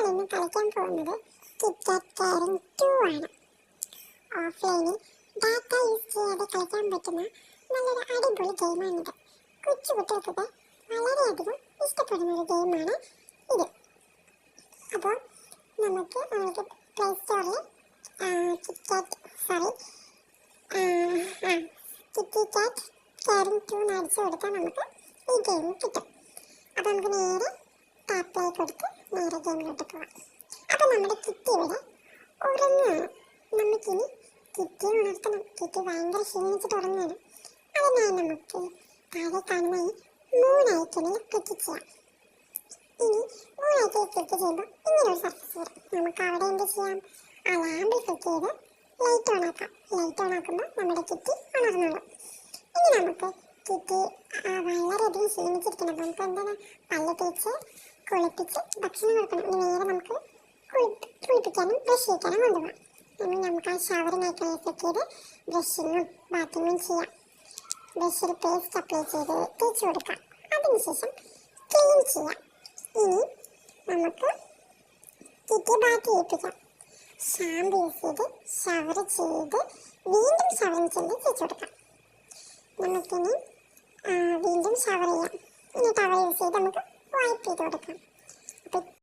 ഇന്ന് കളിക്കാൻ പോകുന്നത് കിറ്റ്കാറ്റ് കാരൻ 2 ആണ്. ഓഫ്ലൈനിൽ ഡാറ്റ യൂസ് ചെയ്യാതെ കളിക്കാൻ പറ്റുന്ന നല്ലൊരു അടിപൊളി ഗെയിമാണിത്. കൊച്ചു കുട്ടികൾക്കൊക്കെ വളരെയധികം ഇഷ്ടപ്പെടുന്ന ഒരു ഗെയിമാണ് ഇത്. അപ്പോൾ നമുക്ക് പ്ലേ സ്റ്റോറിൽ കിറ്റ്കാറ്റ് കാരൻ 2 എന്ന് അടിച്ചു കൊടുത്താൽ നമുക്ക് ഈ ഗെയിം കിട്ടും. അപ്പോൾ നമുക്ക് നേരെ ടാപ്പിലേക്ക് കൊടുത്ത് നേരെ ഗെയിമിലോട്ട് പോവാം. അപ്പോൾ നമ്മുടെ കിറ്റി ഇവിടെ ഉറങ്ങുകയാണ്. നമുക്കിനി കിറ്റി ഉണർത്തണം. കിറ്റി ഭയങ്കര ക്ഷീണിച്ചിട്ട് ഉറങ്ങുകയാണ്. അതിനായി നമുക്ക് താഴെ കാണുന്ന ഈ 3 ഐക്കണിൽ ക്ലിക്ക് ചെയ്യാം. ഇനി 3 ഐക്കണിൽ ക്ലിക്ക് ചെയ്യുമ്പോൾ ഇങ്ങനെ ഒരു സർഫസ് വരും. നമുക്ക് അവിടെ എന്ത് ചെയ്യാം? ആ ലാമ്പിൽ ക്ലിക്ക് ചെയ്ത് ലൈറ്റ് ഓൺ ആക്കാം. ലൈറ്റ് ഓൺ ആക്കുമ്പോൾ നമ്മുടെ കിറ്റി ഉണർന്നോളും. ഇനി നമുക്ക് കിറ്റി വളരെയധികം ക്ഷീണിച്ചിരിക്കണം. നമുക്ക് എന്താണ് പല്ല് തേച്ച് കുളിപ്പിച്ച് ഭക്ഷണം കൊടുക്കണം. ഇനി നേരെ നമുക്ക് കുളിപ്പിക്കാനും ബ്രഷ് ചെയ്യിക്കാനും കൊണ്ടുപോകാം. ഇനി നമുക്ക് ആ ഷവറിനായിട്ട് സെറ്റ് ചെയ്ത് ബ്രഷിങ്ങും ബാത്തിങ്ങും ചെയ്യാം. ബ്രഷിൽ പേസ്റ്റ് അപ്ലൈ ചെയ്ത് തേച്ച് കൊടുക്കാം. അതിനുശേഷം ക്ലീൻ ചെയ്യാം. ഇനി നമുക്ക് കിറ്റി ബാത്ത് ചെയ്യിപ്പിക്കാം. ഷാമ്പു യൂസ് ചെയ്ത് ഷവർ ചെയ്ത് വീണ്ടും ഷവറിങ് ചെയ്ത് തേച്ച് കൊടുക്കാം. നമുക്കിനി വീണ്ടും ഷവർ ചെയ്യാം. ഇനി ടവർ യൂസ് ചെയ്ത് നമുക്ക് വൈപ്പ് ചെയ്ത് കൊടുക്കാം. അപ്പോൾ